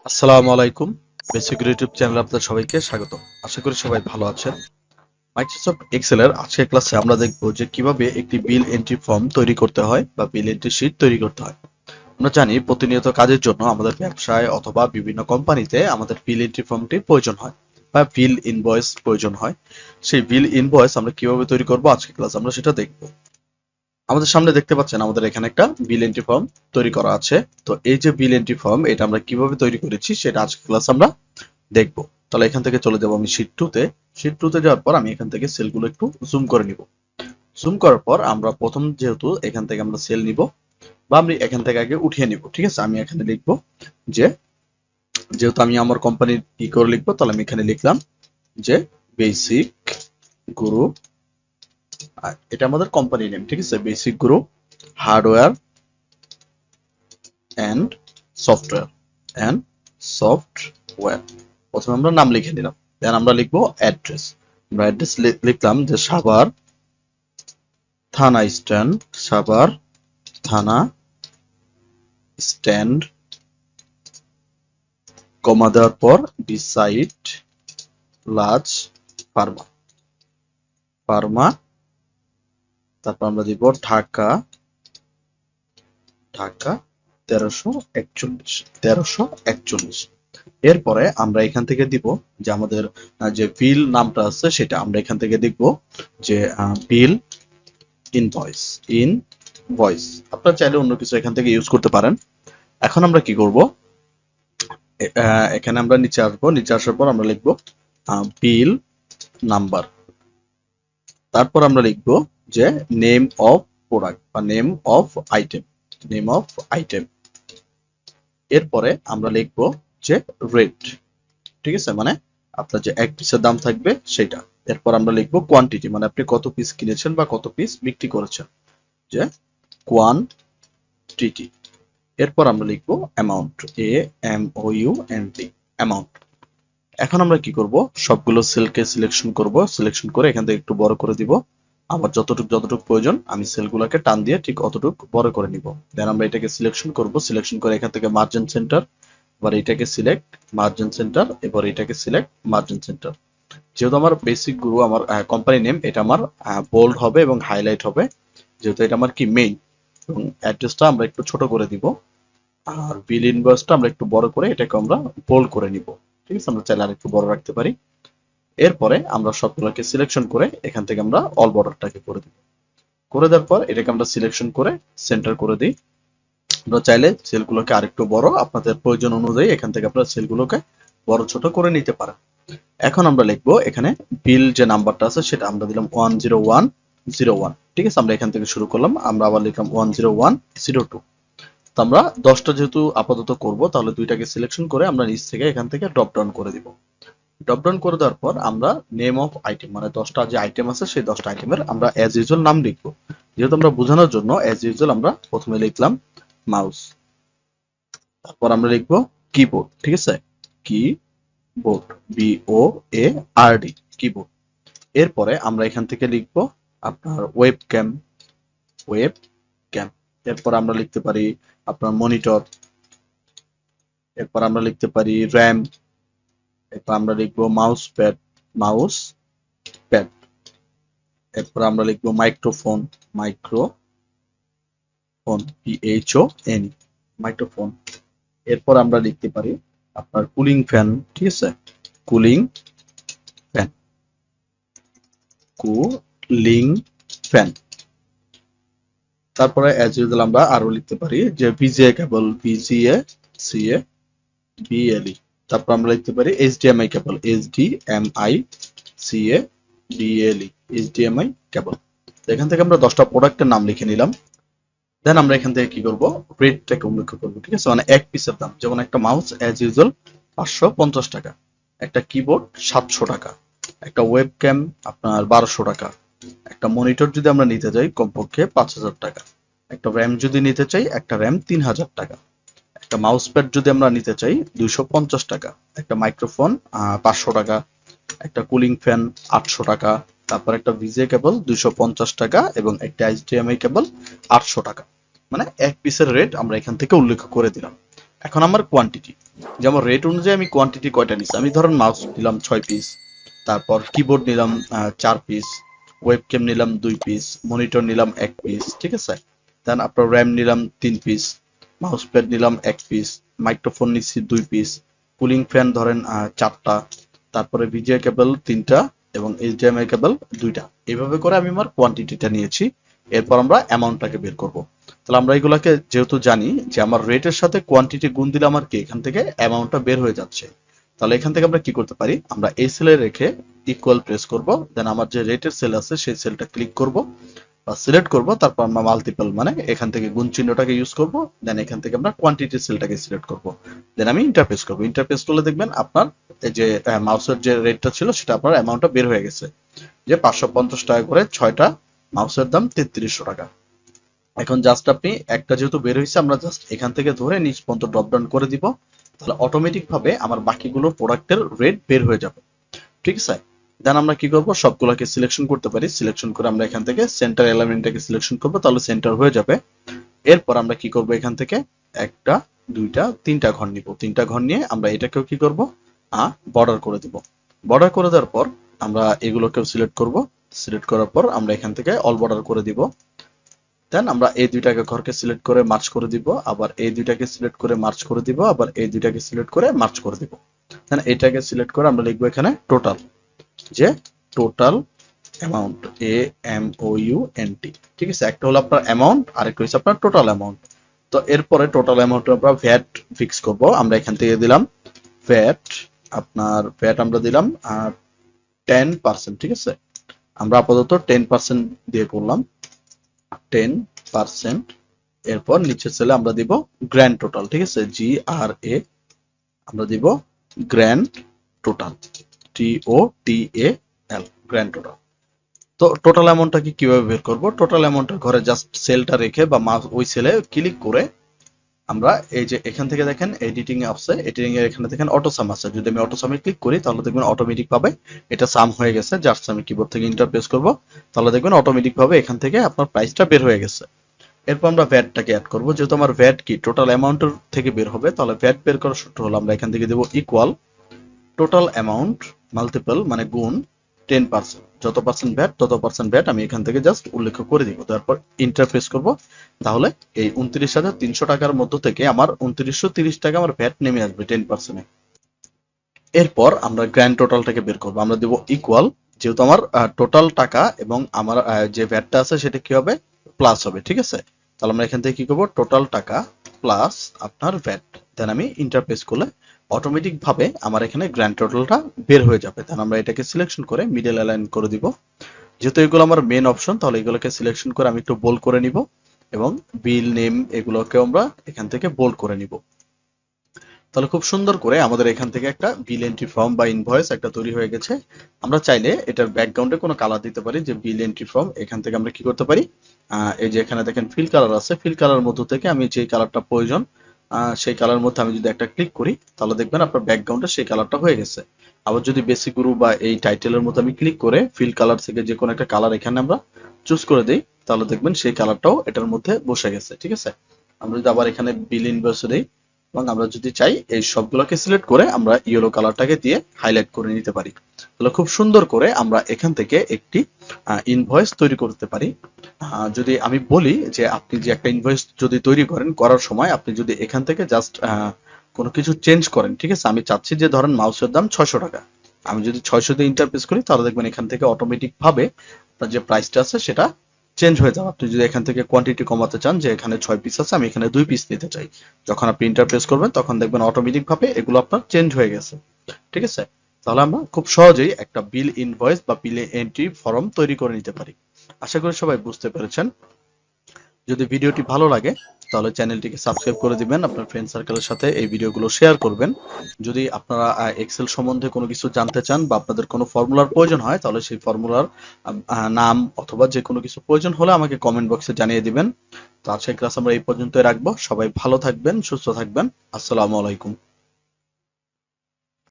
আসসালামু আলাইকুম। Basic YouTube চ্যানেলে আপনাদের সবাইকে স্বাগত। আশা করি সবাই ভালো আছেন। মাইক্রোসফট এক্সেলের আজকের ক্লাসে আমরা দেখব যে কিভাবে একটি বিল এন্ট্রি ফর্ম তৈরি করতে হয় বা বিল এন্ট্রি শীট তৈরি করতে হয়। আমরা জানি প্রতিনিয়ত কাজের জন্য আমাদের ব্যবসায় অথবা বিভিন্ন কোম্পানিতে আমাদের বিল এন্ট্রি ফর্মটি প্রয়োজন হয় বা বিল ইনভয়েস প্রয়োজন হয়। সেই বিল ইনভয়েস আমরা কিভাবে তৈরি করব আজকের ক্লাসে আমরা সেটা দেখব। আমাদের সামনে দেখতে পাচ্ছেন আমাদের এখানে একটা বিল এন্ট্রি ফর্ম তৈরি করা আছে। তো এই যে বিল এন্ট্রি ফর্ম এটা আমরা কিভাবে তৈরি করেছি সেটা আজকের ক্লাসে আমরা দেখবো। তাহলে এখান থেকে চলে যাব আমি শীট 2 তে। শীট 2 তে যাওয়ার পর আমি এখান থেকে সেলগুলো একটু জুম করে নিব। জুম করার পর আমরা প্রথম যেহেতু এখান থেকে আমরা সেল নিব বা আমি এখান থেকে আগে উঠিয়ে নিব। ঠিক আছে, আমি এখানে লিখব যে যেহেতু আমি আমার কোম্পানির কি করে লিখবো, তাহলে আমি এখানে লিখলাম যে বেসিক গ্রুপ, এটা আমাদের কোম্পানি নেম। ঠিক আছে, basic group hardware and software and software. প্রথমে আমরা নাম লিখে নিলাম, দেন আমরা লিখবো অ্যাড্রেস। আমরা অ্যাড্রেস লিখলাম যে সাভার থানা স্ট্যান্ড, সাভার থানা স্ট্যান্ড, কমা দেওয়ার পর বিসাইড লার্জ ফার্মা, ফার্মা। তারপর আমরা দিব ঢাকা, ঢাকা 1341, 1341। এরপরে আমরা এখান থেকে দিব যে আমাদের যে বিল নামটা আছে সেটা আমরা এখান থেকে দেখব যে বিল ইনভয়েস, ইনভয়েস। আপনারা চাইলে অন্য কিছু এখান থেকে ইউজ করতে পারেন। এখন আমরা কি করব, এখানে আমরা নিচে আসবো, নিচে আসার পর আমরা লিখব বিল নাম্বার। তারপর আমরা লিখব যে নেম অফ প্রোডাক্ট বা name of item, name of item. এরপরে আমরা লিখব যে রেট। ঠিক আছে, মানে আপনার যে এক পিসের দাম থাকবে সেটা। এরপর আমরা লিখবো কোয়ান্টিটি, মানে আপনি কত পিস কিনেছেন বা কত পিস বিক্রি করেছেন, যে কোয়ান্টিটি। এরপর আমরা লিখবো অ্যামাউন্ট, AMOUNT, অ্যামাউন্ট। এখন আমরা কি করব, সবগুলো সেলকে সিলেকশন করব, সিলেকশন করে এখান থেকে একটু বড় করে দিব। আমার যতটুকু প্রয়োজন আমি সেলগুলোকে টান দিয়ে ঠিক অতটুকু বড় করে নিব। দেন আমরা এটাকে সিলেকশন করব, সিলেকশন করে এখান থেকে মার্জিন সেন্টার, এবার এটাকে সিলেক্ট মার্জিন সেন্টার, এবার এটাকে সিলেক্ট মার্জিন সেন্টার। যেহেতু আমার বেসিক গুরু আমার কোম্পানি নেম, এটা আমার বোল্ড হবে এবং হাইলাইট হবে, যেহেতু এটা আমার কি মেইন। এবং অ্যাড্রেসটা আমরা একটু ছোট করে দিব, আর বিল ইনভয়েসটা আমরা একটু বড় করে এটাকে আমরা বোল্ড করে নিব। ঠিক আছে, আমরা চাইলে আর একটু বড় রাখতে পারি। এরপরে আমরা সবগুলোকে সিলেকশন করে এখান থেকে আমরা অল বর্ডারটাকে করে দিব। করে দেওয়ার পর এটাকে আমরা সিলেকশন করে সেন্টার করে দিই। আমরা চাইলে সেলগুলোকে আরেকটু বড় আপনাদের প্রয়োজন অনুযায়ী এখান থেকে আপনারা সেলগুলোকে বড় ছোট করে নিতে পারেন। এখন আমরা লিখবো এখানে বিল যে নাম্বারটা আছে সেটা আমরা দিলাম 10101। ঠিক আছে, আমরা এখান থেকে শুরু করলাম, আমরা আবার লিখলাম 10102। তো আমরা 10টা যেহেতু আপাতত করব, তাহলে দুইটাকে সিলেকশন করে আমরা নিচ থেকে এখান থেকে ড্রপ ডাউন করে দিব। ড্রপ ডাউন করে দেওয়ার পর আমরা নেম অফ আইটেম, মানে 10টা যে আইটেম আছে সেই 10টা আইটেমের আমরা অ্যাজ ইউজুয়াল নাম লিখবো। যেহেতু আমরা বোঝানোর জন্য অ্যাজ ইউজুয়াল আমরা প্রথমে লিখলাম মাউস, তারপর আমরা লিখবো কিবোর্ড। ঠিক আছে, কিবোর্ড, BOARD, কিবোর্ড। এরপরে আমরা এখান থেকে লিখবো আপনার ওয়েব ক্যাম, ওয়েব ক্যাম। এরপর আমরা লিখতে পারি আপনার মনিটর। এরপর আমরা লিখতে পারি র্যাম। এরপর আমরা লিখবো মাউস প্যাড, মাউস প্যাড। এরপর আমরা লিখবো মাইক্রোফোন, মাইক্রোফোন, PHON, মাইক্রোফোন। এরপর আমরা লিখতে পারি আপনার কুলিং ফ্যান। ঠিক আছে, কুলিং ফ্যান, কুলিং ফ্যান। তারপরে অ্যাজ ইউজুয়াল আমরা আরো লিখতে পারি যে VGA কেবল, VGA BLE। তারপর আমরা লিখতে পারি HDMI কেবল, HDMI কেবল। এখান থেকে আমরা 10টা প্রোডাক্টের নাম লিখে নিলাম। দেন আমরা এখান থেকে কি করব, রেটটাকে উল্লেখ করব। ঠিক আছে, মানে এক পিসের দাম, যেমন একটা মাউস অ্যাজ ইউজুয়াল 550 টাকা, একটা কিবোর্ড 700 টাকা, একটা ওয়েব ক্যাম আপনার 1200 টাকা, একটা মনিটর যদি আমরা নিতে যাই কমপক্ষে 5000 টাকা, একটা র্যাম যদি নিতে চাই একটা র্যাম 3000 টাকা, একটা মাউস প্যাড যদি আমরা নিতে চাই 250 টাকা, একটা মাইক্রোফোন 500 টাকা, একটা কুলিং ফ্যান 800 টাকা, তারপর একটা ভিজিএ কেবল 250 টাকা এবং একটা HDMI কেবল 800 টাকা। মানে এক পিসের রেট আমরা এখান থেকে উল্লেখ করে দিলাম। এখন আমার কোয়ান্টিটি, যেমন রেট অনুযায়ী আমি কোয়ান্টিটি কয়টা নিচ্ছি, আমি ধরেন মাউস নিলাম 6 পিস, তারপর কিবোর্ড নিলাম 4 পিস, ওয়েবক্যাম নিলাম 2 পিস, মনিটর নিলাম 1 পিস, ঠিক আছে। দেন আপনার র্যাম নিলাম 3 পিস, মাউস প্যাড নিলাম 1 পিস, মাইক্রোফোন নিচ্ছি 2 পিস, কুলিং ফ্যান ধরেন 4টা, তারপরে ভিজিএ কেবল 3টা এবং এইচডিএমআই কেবল 2টা। এইভাবে করে আমি আমার কোয়ান্টিটিটা নিয়েছি। এরপর আমরা অ্যামাউন্টটাকে বের করব। তাহলে আমরা এগুলাকে যেহেতু জানি যে আমার রেটের সাথে কোয়ান্টিটি গুণ দিলে আমার কি এখান থেকে অ্যামাউন্টটা বের হয়ে যাচ্ছে, তাহলে এখান থেকে আমরা কি করতে পারি, আমরা এই সেলে রেখে ইকুয়াল প্রেস করব, দেন আমার যে রেটের সেল আছে সেই সেলটা ক্লিক করব বা সিলেক্ট করব, তারপর আমরা মাল্টিপল মানে এখান থেকে গুণ চিহ্নটাকে ইউজ করব, দেন এখান থেকে আমরা কোয়ান্টিটি সেলটাকে সিলেক্ট করব, দেন আমি ইন্টারপ্রেস করব। ইন্টারপ্রেস করলে দেখবেন আপনার এই যে মাউসের যে রেটটা ছিল সেটা আপনার অ্যামাউন্টটা বের হয়ে গেছে, যে 550 টাকা করে 6টা মাউসের দাম 3300 টাকা। এখন জাস্ট আপনি একটা যেহেতু বের হয়েছে, আমরা জাস্ট এখান থেকে ধরে নিচ পর্যন্ত ড্রপ ডাউন করে দিব, তাহলে অটোমেটিক ভাবে আমার বাকিগুলো প্রোডাক্টের রেট বের হয়ে যাবে, ঠিক আছে। দেন আমরা কি করব, সবগুলোকে সিলেকশন করতে পারি, সিলেকশন করে আমরা এখান থেকে সেন্টার এলিমেন্টটাকে সিলেকশন করব, তাহলে সেন্টার হয়ে যাবে। এরপর আমরা কি করব, এখান থেকে একটা, দুইটা, তিনটা ঘর নিব, তিনটা ঘর নিয়ে আমরা এটাকেও কি করব, বর্ডার করে দিব। বর্ডার করে দেওয়ার পর আমরা এগুলোকেও সিলেক্ট করব, সিলেক্ট করার পর আমরা এখান থেকে অল বর্ডার করে দিব। দেন আমরা এই দুইটাকে ঘরকে সিলেক্ট করে মার্চ করে দিব, আবার এই দুইটাকে সিলেক্ট করে মার্চ করে দিব, আবার এই দুইটাকে সিলেক্ট করে মার্চ করে দিব। দেন এটাকে সিলেক্ট করে আমরা লিখবো এখানে টোটাল, যে টোটাল অ্যামাউন্ট, AMOUNT, ঠিক আছে। একটা হলো আপনার অ্যামাউন্ট, আরেকটা হচ্ছে আপনার টোটাল অ্যামাউন্ট। তো এরপরে টোটাল অ্যামাউন্ট আমরা ভ্যাট ফিক্স করব, আমরা এখান থেকে দিলাম ভ্যাট, আপনার ভ্যাট আমরা দিলাম 10%, ঠিক আছে। আমরা আপাতত 10% দিয়ে করলাম, 10%। এরপর নিচের সেলে আমরা দিব গ্র্যান্ড টোটাল, ঠিক আছে, GRA, আমরা দিব grand total, TOTAL, grand total. তো টোটাল অ্যামাউন্টটাকে কিভাবে বের করব, টোটাল অ্যামাউন্টের ঘরে জাস্ট সেলটা রেখে বা ওই সেলে ক্লিক করে আমরা এই যে এখান থেকে দেখেন এডিটিং এ আছে, এডিটিং এর এখানে দেখেন অটো সাম আছে, যদি আমি অটো সামে ক্লিক করি তাহলে দেখবেন অটোমেটিক ভাবে এটা সাম হয়ে গেছে। জাস্ট আমি কিবোর্ড থেকে ইন্টার প্রেস করব, তাহলে দেখবেন অটোমেটিক ভাবে এখান থেকে আপনার প্রাইসটা বের হয়ে গেছে। এরপর আমরা ভ্যাটটাকে অ্যাড করব, যেহেতু আমার ভ্যাট কি টোটাল অ্যামাউন্টের থেকে বের হবে, তাহলে ভ্যাট বের করার সূত্র হলো আমরা এখান থেকে দেব ইকুয়াল টোটাল অ্যামাউন্ট মাল্টিপল মানে গুণ 10%, যত পার্সেন্ট ভ্যাট তত পার্সেন্ট ভ্যাট আমি এখান থেকে জাস্ট উল্লেখ করে দিব। তারপর ইন্টারফেস করব, তাহলে এই 29,300 টাকার মধ্য থেকে আমার 2930 টাকা আমার ভ্যাট নেমে আসবে 10%-এ। এরপর আমরা গ্র্যান্ড টোটালটাকে বের করব, আমরা দেব ইকুয়াল, যেহেতু আমার টোটাল টাকা এবং আমার যে ভ্যাটটা আছে সেটা কি হবে, প্লাস হবে, ঠিক আছে। তাহলে আমরা এখান থেকে কি করব, টোটাল টাকা প্লাস আপনার ভ্যাট, দেন আমি ইন্টারফেস করলে অটোমেটিক ভাবে আমার এখানে গ্র্যান্ড টোটালটা বের হয়ে যাবে। দেন আমরা এটাকে সিলেকশন করে মিডল অ্যালাইন করে দিব, যেহেতু এগুলো আমার মেন অপশন, তাহলে এগুলোকে সিলেকশন করে আমি একটু বোল্ড করে নিব এবং বিল নেম এগুলোকে আমরা এখান থেকে বোল্ড করে নিব। তাহলে খুব সুন্দর করে আমাদের এখান থেকে একটা বিল এন্ট্রি ফর্ম বা ইনভয়েস একটা তৈরি হয়ে গেছে। আমরা চাইলে এটার ব্যাকগ্রাউন্ডে কোনো কালার দিতে পারি, যে বিল এন্ট্রি ফর্ম, এখান থেকে আমরা কি করতে পারি, এই যে এখানে দেখেন ফিল কালার আছে, ফিল কালার মধ্য থেকে আমি যে কালারটা প্রয়োজন সেই কালার মধ্যে আমি যদি একটা ক্লিক করি তাহলে দেখবেন আপনার ব্যাকগ্রাউন্ডে সেই কালারটা হয়ে গেছে। আবার যদি বেসিক গ্রুপ বা এই টাইটেলের মধ্যে আমি ক্লিক করে ফিল কালার থেকে যে কোনো একটা কালার এখানে আমরা চুজ করে দিই, তাহলে দেখবেন সেই কালারটাও এটার মধ্যে বসে গেছে, ঠিক আছে। আমরা যদি আবার এখানে বিল ইনভয়েসে দিই এবং আমরা যদি চাই এই সবগুলোকে সিলেক্ট করে আমরা ইয়েলো কালারটাকে দিয়ে হাইলাইট করে নিতে পারি, তাহলে খুব সুন্দর করে আমরা এখান থেকে একটি ইনভয়েস তৈরি করতে পারি। যদি আমি বলি যে আপনি যে একটা ইনভয়েস যদি তৈরি করেন, করার সময় আপনি যদি এখান থেকে জাস্ট কোনো কিছু চেঞ্জ করেন, ঠিক আছে, আমি চাচ্ছি যে ধরেন মাউসের দাম 600 টাকা, আমি যদি 600 দিয়ে ইন্টারপ্রেস করি তাহলে দেখবেন এখান থেকে অটোমেটিক ভাবে আপনার যে প্রাইসটা আছে সেটা চেঞ্জ হয়ে যাবে। আপনি যদি এখান থেকে কোয়ান্টিটি কমাতে চান, যে এখানে 6 পিস আছে আমি এখানে 2 পিস নিতে চাই, যখন আপনি ইন্টারপ্রেস করবেন তখন দেখবেন অটোমেটিক ভাবে এগুলো আপনার চেঞ্জ হয়ে গেছে, ঠিক আছে। তাহলে আমরা খুব সহজেই একটা বিল ইনভয়েস বা বিল এন্ট্রি ফর্ম তৈরি করে নিতে পারি। আশা করি সবাই বুঝতে পেরেছেন। যদি ভিডিওটি ভালো লাগে তাহলে চ্যানেলটিকে সাবস্ক্রাইব করে দিবেন, আপনার ফ্রেন্ড সার্কেলের সাথে এই ভিডিওগুলো শেয়ার করবেন। যদি আপনারা এক্সেল সম্বন্ধে কোনো কিছু জানতে চান বা আপনাদের কোনো ফর্মুলার প্রয়োজন হয় তাহলে সেই ফর্মুলার নাম অথবা যে কোনো কিছু প্রয়োজন হলে আমাকে কমেন্ট বক্সে জানিয়ে দিবেন। তো আজকের ক্লাস আমরা এই পর্যন্তই রাখবো। সবাই ভালো থাকবেন, সুস্থ থাকবেন। আসসালামু আলাইকুম।